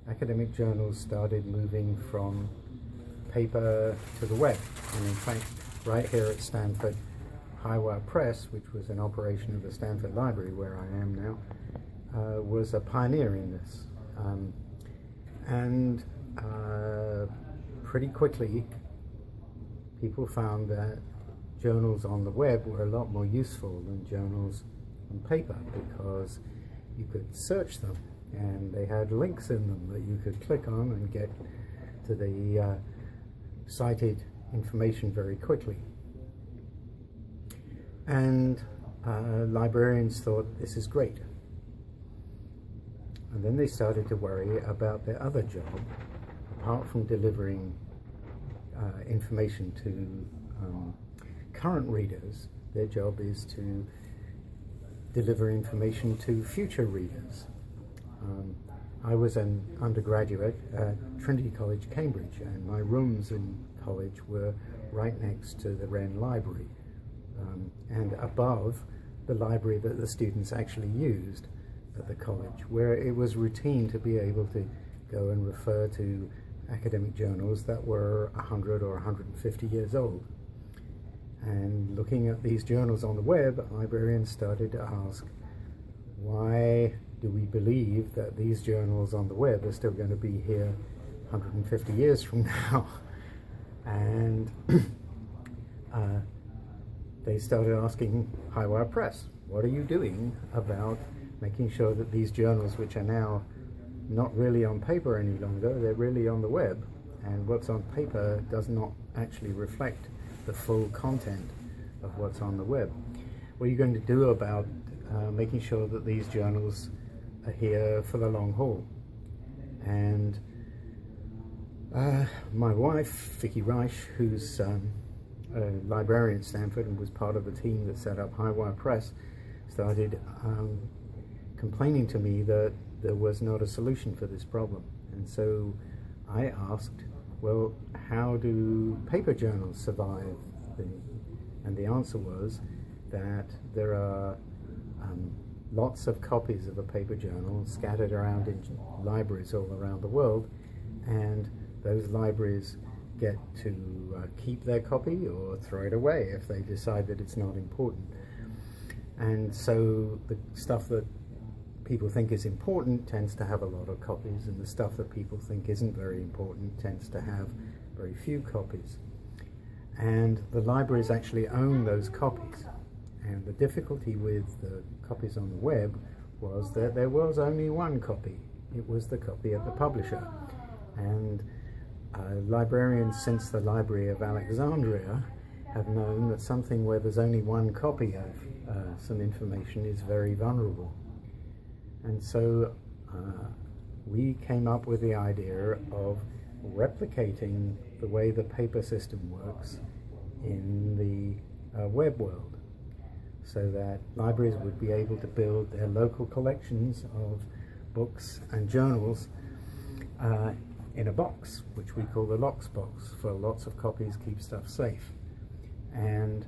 academic journals started moving from paper to the web. And in fact, right here at Stanford, Highwire Press, which was an operation of the Stanford Library, where I am now, was a pioneer in this. Pretty quickly, people found that journals on the web were a lot more useful than journals on paper, because you could search them and they had links in them that you could click on and get to the cited information very quickly. And librarians thought, this is great. And then they started to worry about their other job. Apart from delivering information to current readers, their job is to deliver information to future readers. I was an undergraduate at Trinity College, Cambridge, and my rooms in college were right next to the Wren Library and above the library that the students actually used at the college, where it was routine to be able to go and refer to academic journals that were 100 or 150 years old. And looking at these journals on the web, librarians started to ask, why do we believe that these journals on the web are still going to be here 150 years from now? And they started asking Highwire Press, what are you doing about making sure that these journals, which are now not really on paper any longer, they're really on the web, and what's on paper does not actually reflect the full content of what's on the web. What are you going to do about making sure that these journals are here for the long haul? And my wife, Vicky Reich, who's a librarian at Stanford and was part of the team that set up Highwire Press, started complaining to me that there was not a solution for this problem. And so I asked, well, how do paper journals survive? And the answer was that there are lots of copies of a paper journal scattered around in libraries all around the world, and those libraries get to keep their copy or throw it away if they decide that it's not important. And so the stuff that people think is important tends to have a lot of copies, and the stuff that people think isn't very important tends to have very few copies. And the libraries actually own those copies. And the difficulty with the copies on the web was that there was only one copy. It was the copy of the publisher. And librarians since the Library of Alexandria have known that something where there's only one copy of some information is very vulnerable. And so we came up with the idea of replicating the way the paper system works in the web world, so that libraries would be able to build their local collections of books and journals in a box, which we call the LOCKSS box, for lots of copies, keep stuff safe. And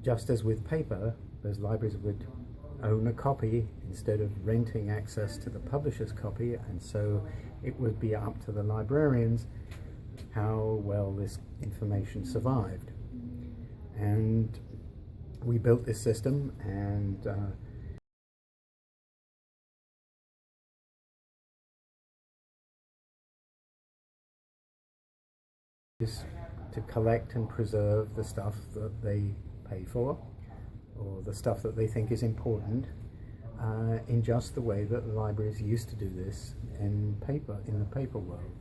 just as with paper, those libraries would own a copy instead of renting access to the publisher's copy, and so it would be up to the librarians how well this information survived. And we built this system, and is to collect and preserve the stuff that they pay for, or the stuff that they think is important, in just the way that the libraries used to do this in the paper world.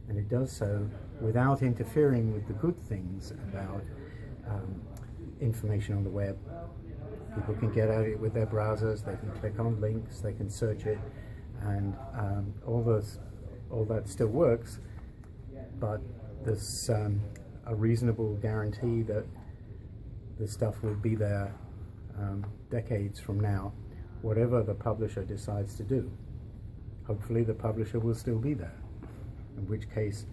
And it does so without interfering with the good things about information on the web. People can get at it with their browsers, they can click on links, they can search it, and all that still works, but there's a reasonable guarantee that the stuff will be there decades from now, whatever the publisher decides to do. Hopefully the publisher will still be there, in which case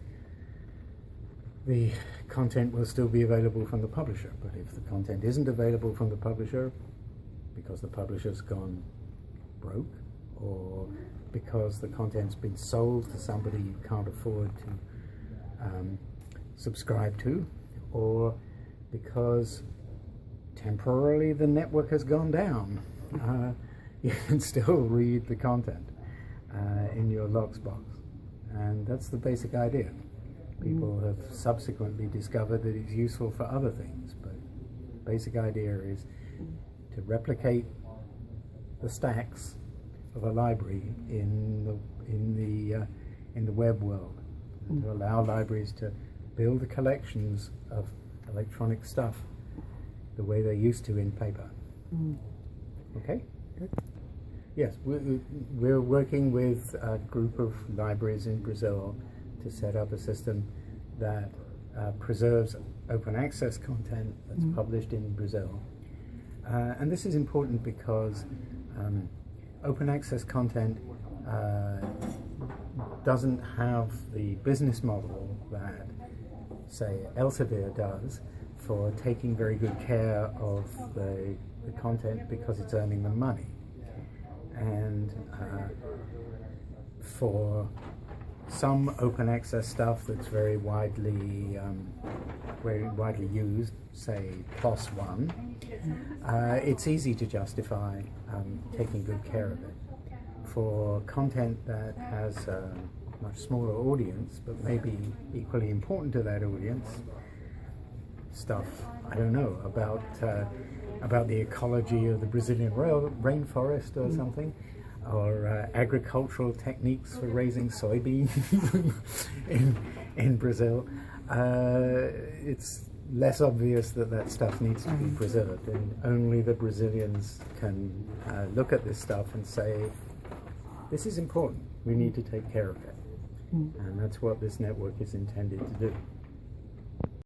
the content will still be available from the publisher. But if the content isn't available from the publisher because the publisher's gone broke, or because the content's been sold to somebody you can't afford to subscribe to, or because temporarily the network has gone down. You can still read the content in your LOCKSS box, and that's the basic idea. People have subsequently discovered that it's useful for other things, but the basic idea is to replicate the stacks of a library in the web world, and to allow libraries to build the collections of electronic stuff the way they used to in paper. Okay? Good. Yes, we're working with a group of libraries in Brazil to set up a system that preserves open access content that's published in Brazil. And this is important because open access content doesn't have the business model that, say, Elsevier does for taking very good care of the content because it's earning them money. And for some open access stuff that's very widely used, say PLOS ONE, it's easy to justify taking good care of it. For content that has a much smaller audience, but maybe equally important to that audience, stuff, I don't know, about the ecology of the Brazilian rainforest or something, or agricultural techniques for raising soybeans in Brazil, it's less obvious that stuff needs to be preserved, and only the Brazilians can look at this stuff and say, this is important, we need to take care of it. And that's what this network is intended to do.